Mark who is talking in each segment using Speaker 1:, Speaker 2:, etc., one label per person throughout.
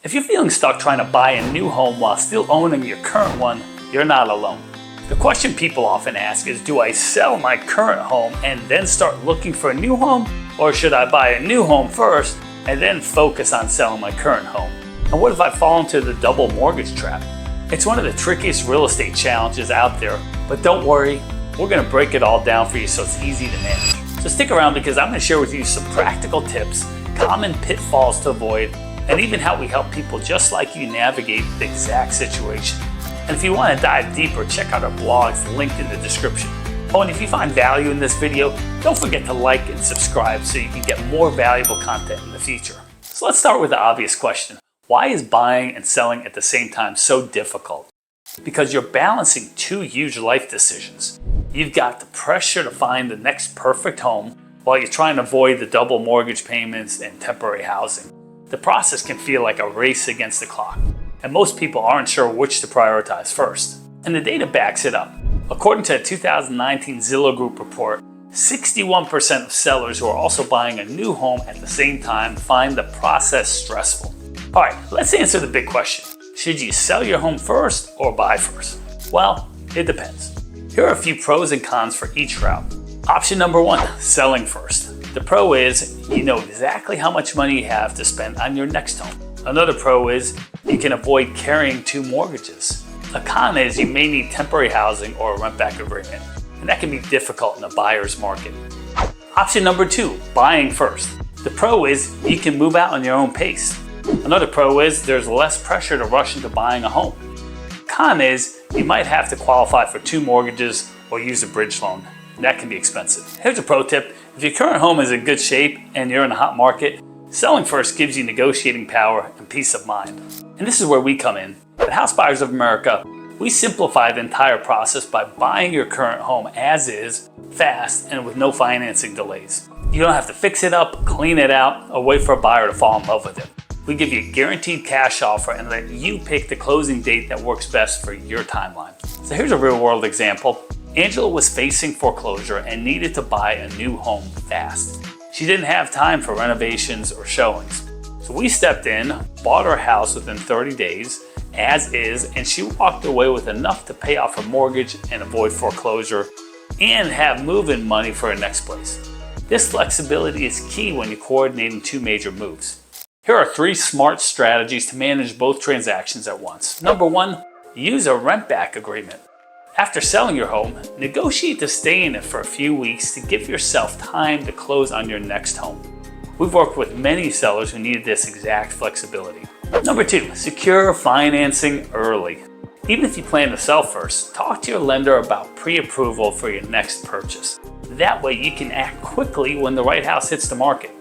Speaker 1: If you're feeling stuck trying to buy a new home while still owning your current one, you're not alone. The question people often ask is, do I sell my current home and then start looking for a new home? Or should I buy a new home first and then focus on selling my current home? And what if I fall into the double mortgage trap? It's one of the trickiest real estate challenges out there, but don't worry, we're going to break it all down for you so it's easy to manage. So stick around because I'm going to share with you some practical tips, common pitfalls to avoid, and even how we help people just like you navigate the exact situation. And if you want to dive deeper, check out our blogs linked in the description. Oh, and if you find value in this video, don't forget to like and subscribe so you can get more valuable content in the future. So let's start with the obvious question. Why is buying and selling at the same time so difficult? Because you're balancing two huge life decisions. You've got the pressure to find the next perfect home while you're trying to avoid the double mortgage payments and temporary housing. The process can feel like a race against the clock, and most people aren't sure which to prioritize first. And the data backs it up. According to a 2019 Zillow Group report, 61% of sellers who are also buying a new home at the same time find the process stressful. All right, let's answer the big question. Should you sell your home first or buy first? Well, it depends. Here are a few pros and cons for each route. Option number one, selling first. The pro is you know exactly how much money you have to spend on your next home. Another pro is you can avoid carrying two mortgages. A con is you may need temporary housing or a rent-back agreement, and that can be difficult in a buyer's market. Option number two, buying first. The pro is you can move out on your own pace. Another pro is there's less pressure to rush into buying a home. Con is you might have to qualify for two mortgages or use a bridge loan. That can be expensive. Here's a pro tip. If your current home is in good shape and you're in a hot market, selling first gives you negotiating power and peace of mind. And this is where we come in. At House Buyers of America, we simplify the entire process by buying your current home as is, fast, and with no financing delays. You don't have to fix it up, clean it out, or wait for a buyer to fall in love with it. We give you a guaranteed cash offer and let you pick the closing date that works best for your timeline. So here's a real-world example. Angela was facing foreclosure and needed to buy a new home fast. She didn't have time for renovations or showings. So we stepped in, bought her house within 30 days, as is, and she walked away with enough to pay off her mortgage and avoid foreclosure and have move-in money for her next place. This flexibility is key when you're coordinating two major moves. Here are three smart strategies to manage both transactions at once. Number one, use a rent-back agreement. After selling your home, negotiate to stay in it for a few weeks to give yourself time to close on your next home. We've worked with many sellers who needed this exact flexibility. Number two, secure financing early. Even if you plan to sell first, talk to your lender about pre-approval for your next purchase. That way you can act quickly when the right house hits the market.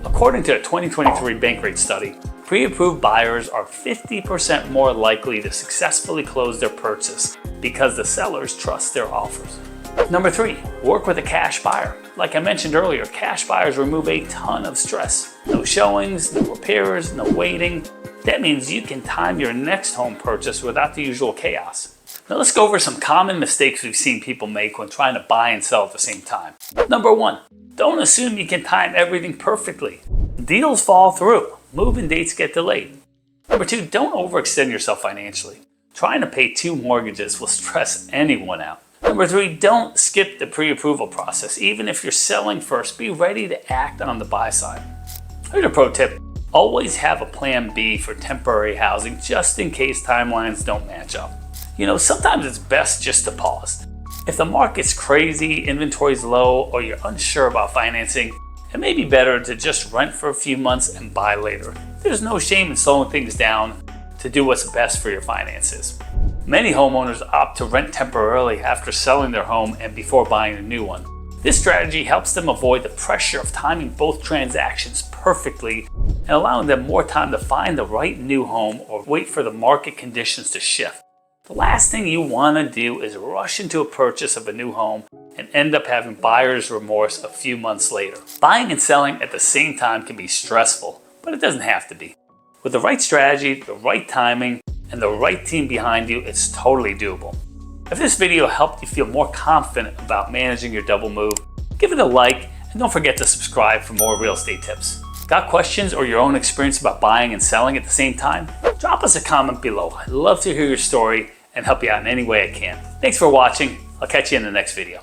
Speaker 1: According to a 2023 Bankrate study, pre-approved buyers are 50% more likely to successfully close their purchase because the sellers trust their offers. Number three, work with a cash buyer. Like I mentioned earlier, cash buyers remove a ton of stress. No showings, no repairs, no waiting. That means you can time your next home purchase without the usual chaos. Now let's go over some common mistakes we've seen people make when trying to buy and sell at the same time. Number one, don't assume you can time everything perfectly. Deals fall through. Move-in dates get delayed. Number two, don't overextend yourself financially. Trying to pay two mortgages will stress anyone out. Number three, don't skip the pre-approval process. Even if you're selling first, be ready to act on the buy side. Here's a pro tip. Always have a plan B for temporary housing just in case timelines don't match up. You know, sometimes it's best just to pause. If the market's crazy, inventory's low, or you're unsure about financing, it may be better to just rent for a few months and buy later. There's no shame in slowing things down to do what's best for your finances. Many homeowners opt to rent temporarily after selling their home and before buying a new one. This strategy helps them avoid the pressure of timing both transactions perfectly and allowing them more time to find the right new home or wait for the market conditions to shift. The last thing you want to do is rush into a purchase of a new home and end up having buyer's remorse a few months later. Buying and selling at the same time can be stressful, but it doesn't have to be. With the right strategy, the right timing, and the right team behind you, it's totally doable. If this video helped you feel more confident about managing your double move, give it a like and don't forget to subscribe for more real estate tips. Got questions or your own experience about buying and selling at the same time? Drop us a comment below. I'd love to hear your story and help you out in any way I can. Thanks for watching. I'll catch you in the next video.